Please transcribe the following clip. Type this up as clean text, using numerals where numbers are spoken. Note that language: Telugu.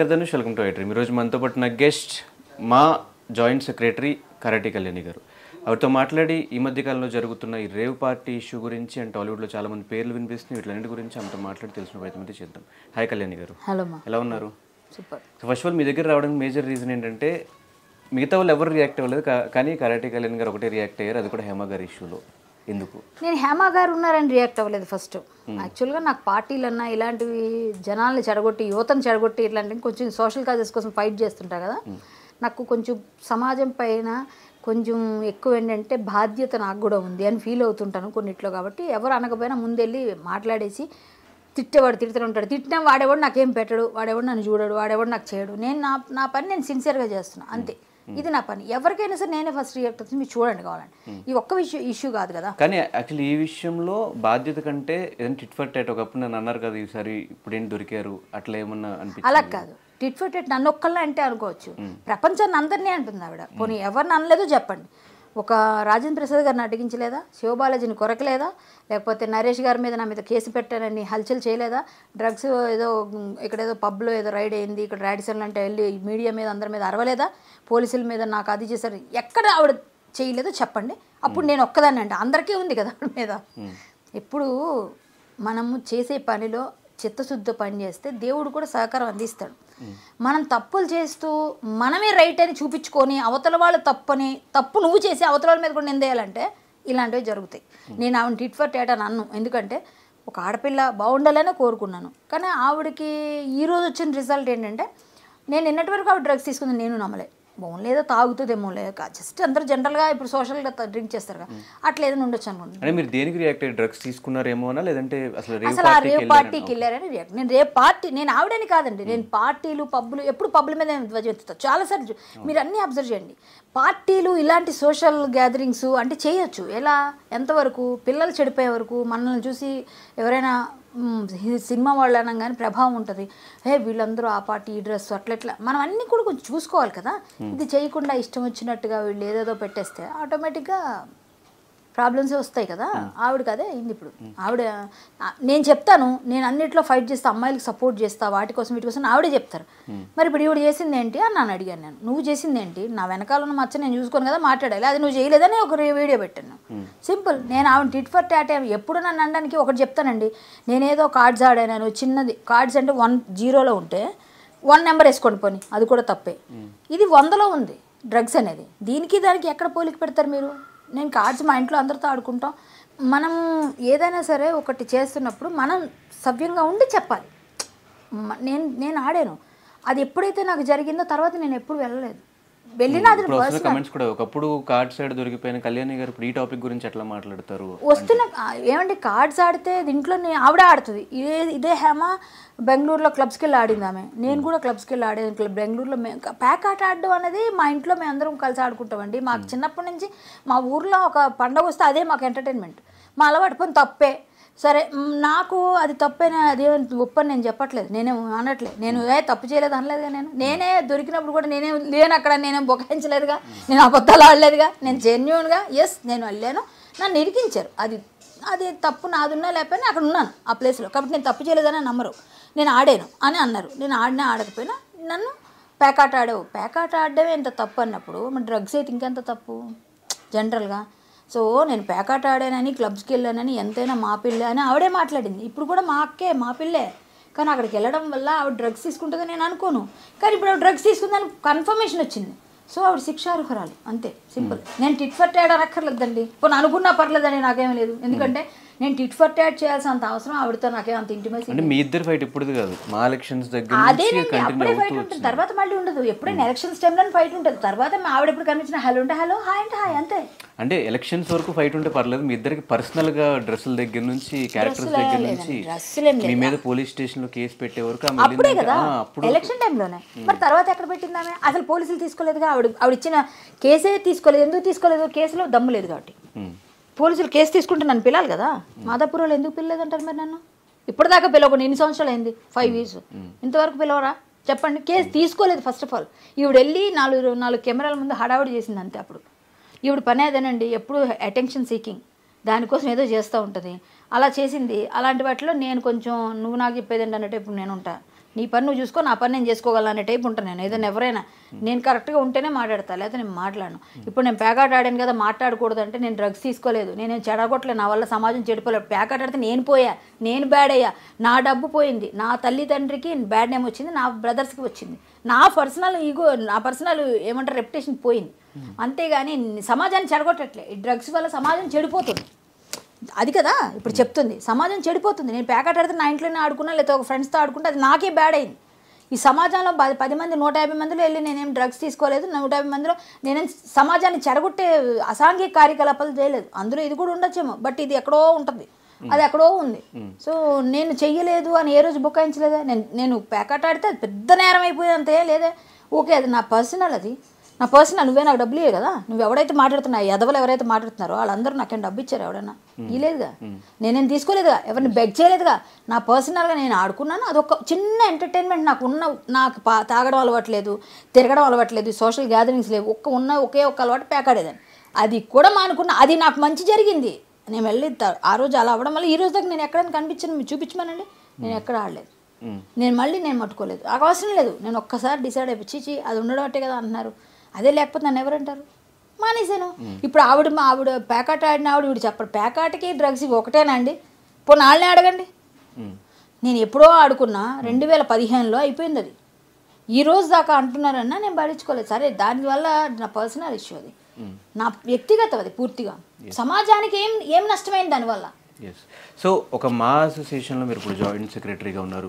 నమస్కారం ధనుష్, వెల్కమ్ టు ఐడ్రీమ్. ఈరోజు మనతో పాటు నా గెస్ట్ మా జాయింట్ సెక్రటరీ కరాటి కళ్యాణి గారు. ఆవిడతో మాట్లాడి ఈ మధ్య కాలంలో జరుగుతున్న ఈ రేవ్ పార్టీ ఇష్యూ గురించి అండ్ టాలీవుడ్లో చాలా మంది పేర్లు వినిపిస్తున్నాయి, వీటిలన్నిటి గురించి ఆమెతో మాట్లాడి తెలిసిన ప్రయత్నం అయితే చేద్దాం. హాయ్ కళ్యాణి గారు. హలో, ఎలా ఉన్నారు? సూపర్. ఫస్ట్ ఆఫ్ ఆల్ మీ దగ్గర రావడానికి మేజర్ రీజన్ ఏంటంటే మిగతా వాళ్ళు ఎవరు రియాక్ట్ అవ్వలేదు, కానీ కరాటి కళ్యాణి గారు ఒకటే రియాక్ట్ అయ్యారు, అది కూడా హేమ గారి ఇష్యూలో. ఎందుకు? నేను హేమ గారు ఉన్నారని రియాక్ట్ అవ్వలేదు. ఫస్ట్ యాక్చువల్గా నాకు పార్టీలన్నా ఇలాంటివి జనాల్ని చెడగొట్టి యువతను చెడగొట్టి ఇట్లాంటివి కొంచెం సోషల్ కాజెస్ కోసం ఫైట్ చేస్తుంటా కదా, నాకు కొంచెం సమాజం పైన కొంచెం ఎక్కువ ఏంటంటే బాధ్యత నాకు కూడా ఉంది అని ఫీల్ అవుతుంటాను కొన్నిట్లో. కాబట్టి ఎవరు అనకపోయినా ముందెళ్ళి మాట్లాడేసి తిట్టేవాడు తిడుతూ ఉంటాడు, తిట్టినా వాడేవాడు నాకేం పెట్టడు, వాడేవాడు నన్ను చూడడు, వాడేవాడు నాకు చేయడు. నేను నా పని నేను సిన్సియర్గా చేస్తున్నాను అంతే, ఇది నా పని. ఎవరికైనా సరే నేనే ఫస్ట్ రియాక్ట్ అవుతుంది, మీరు చూడండి కావాలండి. ఈ ఒక్క ఇష్యూ కాదు కదా. కానీ యాక్చువల్లీ ఈ విషయంలో బాధ్యత కంటే ఏదైనా టిట్ ఫర్ టాట్ ఒకప్పుడు నన్ను అన్నారు కదా, ఈసారి ఇప్పుడు ఏంటి దొరికారు అట్లా ఏమన్నా అనిపించింది? అలా కాదు, టిట్ ఫర్ టాట్ నన్ను ఒక్కళ్ళే అంటే అనుకోవచ్చు, ప్రపంచాన్ని అందరినీ అంటుంది ఆవిడ. పోనీ ఎవరిని అనలేదో చెప్పండి. ఒక రాజేంద్ర ప్రసాద్ గారిని అడిగించలేదా, శివబాలాజీని కొరకలేదా, లేకపోతే నరేష్ గారి మీద నా మీద కేసు పెట్టారని హల్చల్ చేయలేదా, డ్రగ్స్ ఏదో ఇక్కడేదో పబ్లో ఏదో రైడ్ అయింది, ఇక్కడ రాడిసన్లు అంటే వెళ్ళి మీడియా మీద అందరి మీద అరవలేదా, పోలీసుల మీద నాకు అది చేశారు, ఎక్కడ ఆవిడ చేయలేదో చెప్పండి. అప్పుడు నేను ఒక్కదాన్ని అంటే అందరికీ ఉంది కదా ఆవిడ మీద. ఇప్పుడు మనము చేసే పనిలో చిత్తశుద్ధి పని చేస్తే దేవుడు కూడా సహకారం అందిస్తాడు. మనం తప్పులు చేస్తూ మనమే రైట్ అని చూపించుకొని అవతల వాళ్ళు తప్పు నువ్వు చేసి అవతల వాళ్ళ మీద కూడా నిందేయాలంటే ఇలాంటివి జరుగుతాయి. నేను ఆవిడ టిట్ ఫర్ టాట్ అని అన్ను, ఎందుకంటే ఒక ఆడపిల్ల బాగుండాలనే కోరుకున్నాను. కానీ ఆవిడకి ఈరోజు వచ్చిన రిజల్ట్ ఏంటంటే, నేను నిన్నటి వరకు ఆవిడ డ్రగ్స్ తీసుకుంది నేను నమ్మలే. బాగుండేదో తాగుతుందేమో లేక జస్ట్ అందరూ జనరల్గా ఇప్పుడు సోషల్గా డ్రింక్ చేస్తారు కదా, అట్లా ఏదైనా ఉండొచ్చు అనుకుంటున్నాను. అంటే మీరు దేనికి రియాక్ట్ అయ్యి డ్రగ్స్ తీసుకున్నారేమోనా, లేదంటే అసలు ఆ రేవ్ పార్టీకి వెళ్ళారని రియాక్ట్. నేను రేవ్ పార్టీ నేను ఆవిడని కాదండి, నేను పార్టీలు పబ్బులు ఎప్పుడు పబ్బుల మీద ధ్వజెత్తుతాను చాలాసార్లు. మీరు అన్నీ అబ్జర్వ్ చేయండి. పార్టీలు ఇలాంటి సోషల్ గ్యాదరింగ్స్ అంటే చేయొచ్చు, ఎలా ఎంతవరకు పిల్లలు చెడిపోయే వరకు. మనల్ని చూసి ఎవరైనా సినిమా వాళ్ళు అనగానే ప్రభావం ఉంటుంది, వీళ్ళందరూ ఆ పార్టీ ఈ డ్రెస్ అట్లా మనం అన్నీ కూడా కొంచెం చూసుకోవాలి కదా. ఇది చేయకుండా ఇష్టం వచ్చినట్టుగా వీళ్ళు ఏదేదో పెట్టేస్తే ఆటోమేటిక్గా ప్రాబ్లమ్సే వస్తాయి కదా. ఆవిడకి అదే అయింది. ఇప్పుడు ఆవిడ నేను చెప్తాను, నేను అన్నిట్లో ఫైట్ చేస్తా, అమ్మాయిలకు సపోర్ట్ చేస్తా, వాటి కోసం వీటి కోసం ఆవిడే చెప్తారు. మరి ఇప్పుడు ఈవిడ చేసింది ఏంటి అని నన్ను అడిగాను. నేను నువ్వు చేసింది ఏంటి, నా వెనకాల ఉన్న మచ్చ నేను చూసుకోను కదా మాట్లాడాలి, అది నువ్వు చేయలేదని ఒక వీడియో పెట్టాను. సింపుల్. నేను ఆవిడ టిట్ ఫర్ టాట్ ఎప్పుడు నన్ను అనడానికి ఒకటి చెప్తానండి, నేనేదో కార్డ్స్ ఆడాను చిన్నది, కార్డ్స్ అంటే 1-0 ఉంటే 1 నెంబర్ వేసుకోండి పోనీ, అది కూడా తప్పే. ఇది 100లో ఉంది డ్రగ్స్ అనేది, దీనికి దానికి ఎక్కడ పోలిక పెడతారు మీరు? నేను కార్డ్స్ మా ఇంట్లో అందరితో ఆడుకుంటాం. మనం ఏదైనా సరే ఒకటి చేస్తున్నప్పుడు మనం సవ్యంగా ఉండి చెప్పాలి. నేను ఆడాను, అది ఎప్పుడైతే నాకు జరిగిందో తర్వాత నేను ఎప్పుడు వెళ్ళలేదు. వెళ్ళినా అది కమెంట్స్ కూడా ఒకప్పుడు కార్డ్ సైడ్ దొరికిపోయిన కళ్యాణి గారు ఇప్పుడు ఈ టాపిక్ గురించి ఎట్లా మాట్లాడతారు? వస్తున్న ఏమండి, కార్డ్స్ ఆడితే దీంట్లో ఆవిడ ఆడుతుంది. ఇదే హేమ బెంగళూరులో క్లబ్స్కి వెళ్ళి ఆడింది ఆమె, నేను కూడా క్లబ్స్కి వెళ్ళి ఆడేది. బెంగళూరులో ప్యాక్ ఆట ఆడడం అనేది మా ఇంట్లో మేము అందరం కలిసి ఆడుకుంటామండి. మాకు చిన్నప్పటి నుంచి మా ఊర్లో ఒక పండగ వస్తే అదే మాకు ఎంటర్టైన్మెంట్. మా అలవాటు పని తప్పే సరే, నాకు అది తప్పైనా అదే ఒప్పని నేను చెప్పట్లేదు, నేనేం అనట్లేదు, నేను తప్పు చేయలేదు అనలేదుగా. నేనే దొరికినప్పుడు కూడా నేనే లేను అక్కడ, నేనేం బొకాయించలేదుగా, నేను అబద్ధాలు ఆడలేదుగా, నేను జెన్యూన్గా నేను వెళ్ళాను, నన్ను ఇరికించారు. అది తప్పు నాదున్నా లేకపోయినా అక్కడ ఉన్నాను ఆ ప్లేస్లో, కాబట్టి నేను తప్పు చేయలేదని నమ్మరు. నేను ఆడాను అని అన్నారు, నేను ఆడినా ఆడకపోయినా నన్ను ప్యాకాట ఆడావు, ప్యాకాట ఆడడమే ఎంత తప్పు అన్నప్పుడు మరి డ్రగ్స్ అయితే ఇంకెంత తప్పు జనరల్గా. సో నేను ప్యాకాట ఆడానని క్లబ్స్కి వెళ్ళానని ఎంతైనా మా పిల్లే అని ఆవిడే మాట్లాడింది. ఇప్పుడు కూడా మా అక్కే మా పిల్లే, కానీ అక్కడికి వెళ్ళడం వల్ల ఆవిడ డ్రగ్స్ తీసుకుంటుందని నేను అనుకోను. కానీ ఇప్పుడు ఆవిడ డ్రగ్స్ తీసుకుందని కన్ఫర్మేషన్ వచ్చింది, సో ఆవిడ శిక్షార్హురాలు అంతే, సింపుల్. నేను టిట్ ఫర్ టాట్ అనక్కర్లేదండి, ఇప్పుడు అనుకున్నా పర్లేదండి, నాకేమీ లేదు. ఎందుకంటే నేను టిట్ ఫర్ టాట్ చేయాల్సినంత అవసరం ఆవిడతో నాకేం అంత ఇంటిమేసి. అంటే మీ ఇద్దరు ఫైట్ ఇప్పుడు కాదు, మా ఎలక్షన్స్ దగ్గర అదేనండి, అప్పుడే ఫైట్ ఉంటుంది, తర్వాత మళ్ళీ ఉండదు. ఎప్పుడైనా ఎలక్షన్స్ టైంలో ఫైట్ ఉంటుంది, తర్వాత ఆవిడ ఎప్పుడు కనిపించిన హలో అంటే హలో, హాయ్ అంటే హాయ్, అంతే. అంటే ఎలక్షన్స్ వరకు ఫైట్ ఉంటే పర్లేదు, మీ ఇద్దరికి పర్సనల్ గా డ్రెస్సుల దగ్గర నుంచి క్యారెక్టర్స్ దగ్గర నుంచి మీ మీద పోలీస్ స్టేషన్ లో కేసు పెట్టే వరకు అప్పుడే కదా, ఎలక్షన్ టైంలోనే. మరి తర్వాత ఎక్కడ పెట్టిందామే? అసలు పోలీసులు తీసుకోలేదుగా, ఆవిడ ఇచ్చిన కేసే తీసుకోలేదు. ఎందుకు తీసుకోలేదు? కేసులో దమ్ము లేదు కాబట్టి. పోలీసులు కేసు తీసుకుంటే నన్ను పిలాలి కదా, మాదాపూర్ వాళ్ళు ఎందుకు పిల్లలేదంటారు మరి నన్ను? ఇప్పటిదాకా పిలవకుండా ఎన్ని సంవత్సరాలు అయింది? 5 years. ఇంతవరకు పిలవరా చెప్పండి? కేసు తీసుకోలేదు ఫస్ట్ ఆఫ్ ఆల్. ఈవిడ వెళ్ళి 4 కెమెరాల ముందు హడావుడి చేసింది అంతే. అప్పుడు ఈవిడ పని అదేనండి, ఎప్పుడు అటెన్షన్ సీకింగ్, దానికోసం ఏదో చేస్తూ ఉంటుంది, అలా చేసింది. అలాంటి వాటిలో నేను కొంచెం నువ్వు నాకు చెప్పేది ఏంటన్నట్టు ఇప్పుడు నేను ఉంటా. నీ పని నువ్వు చూసుకో, నా పని నేను చేసుకోగలను అనే టైప్ ఉంటాను నేను. ఏదైనా ఎవరైనా నేను కరెక్ట్గా ఉంటేనే మాట్లాడతా, లేకపోతే నేను మాట్లాడను. ఇప్పుడు నేను పేకాట ఆడాను కదా మాట్లాడకూడదు అంటే నేను డ్రగ్స్ తీసుకోలేదు, నేనేం చెడగొట్టలేదు, నా వల్ల సమాజం చెడిపోలేదు. పేకాట ఆడితే నేను పోయా, నేను బ్యాడ్ అయ్యా, నా డబ్బు పోయింది, నా తల్లిదండ్రికి బ్యాడ్ నేమ్ వచ్చింది, నా బ్రదర్స్కి వచ్చింది, నా పర్సనల్ ఈగో, నా పర్సనల్ ఏమంటారు రెప్యుటేషన్ పోయింది. అంతేగాని సమాజాన్ని చెడగొట్టట్లే. ఈ డ్రగ్స్ వల్ల సమాజం చెడిపోతుంది, అది కదా ఇప్పుడు చెప్తుంది. సమాజం చెడిపోతుంది. నేను ప్యాకెట్ ఆడితే నా ఇంట్లోనే ఆడుకున్నా, లేకపోతే ఒక ఫ్రెండ్స్తో ఆడుకుంటే అది నాకే బ్యాడ్ అయింది. ఈ సమాజంలో 10 మంది 150 మందిలో వెళ్ళి నేనేం డ్రగ్స్ తీసుకోలేదు, 150 మందిలో నేనేం సమాజాన్ని చెడగొట్టే అసాంఘిక కార్యకలాపాలు చేయలేదు. అందులో ఇది కూడా ఉండొచ్చేమో, బట్ ఇది ఎక్కడో ఉంటుంది, అది ఎక్కడో ఉంది. సో నేను చెయ్యలేదు అని ఏ రోజు బుకాయించలేదా? నేను ప్యాకెట్ ఆడితే అది పెద్ద నేరం అయిపోయింది అంతే లేదా? ఓకే, అది నా పర్సనల్, అది నా పర్సనల్. నువ్వే నాకు డబ్బులు ఇవ్వవు కదా. నువ్వు ఎవడైతే మాట్లాడుతున్నావు, ఎదవలు ఎవరైతే మాట్లాడుతున్నారో వాళ్ళందరూ నాకేం డబ్బు ఇచ్చారు? ఎవడన్నా ఇవ్వలేదుగా, నేనేం తీసుకోలేదుగా, ఎవరిని బెగ్ చేయలేదుగా. నా పర్సనల్గా నేను ఆడుకున్నాను, అదొక చిన్న ఎంటర్టైన్మెంట్. నాకు తాగడం అలవాట్లేదు, తిరగడం అలవాట్లేదు, సోషల్ గ్యాదరింగ్స్ లేవు, ఒకే ఒక్క అలవాటు పేకాడేదాన్ని. అది కూడా మానుకున్నా, అది నాకు మంచి జరిగింది. నేను వెళ్ళి ఆ రోజు అలా అవ్వడం వల్ల ఈ రోజు దాకా నేను ఎక్కడైనా కనిపించాను, మీరు చూపించమనండి, నేను ఎక్కడ ఆడలేదు. నేను మట్టుకోలేదు, నాకు అవసరం లేదు. నేను ఒక్కసారి డిసైడ్ అయిపోయి అది ఉండడం అంటే కదా అంటున్నారు, అదే లేకపోతే నన్ను ఎవరంటారు? మానేశాను. ఇప్పుడు ఆవిడ ప్యాకాట్ ఆడిన ఆవిడ చెప్పడు ప్యాకాట్కి డ్రగ్స్ ఒకటేనా అండి? పోనీ వాళ్ళనే అడగండి. నేను ఎప్పుడో ఆడుకున్నా, 2015లో అయిపోయింది అది. ఈ రోజు దాకా అంటున్నారన్నా నేను భరించుకోలేదు. సరే, దానివల్ల నా పర్సనల్ ఇష్యూ, అది నా వ్యక్తిగతం, అది పూర్తిగా. సమాజానికి ఏం నష్టమైంది దానివల్ల? సో ఒక మా అసోసియేషన్లో మీరు ఇప్పుడు జాయింట్ సెక్రటరీగా ఉన్నారు.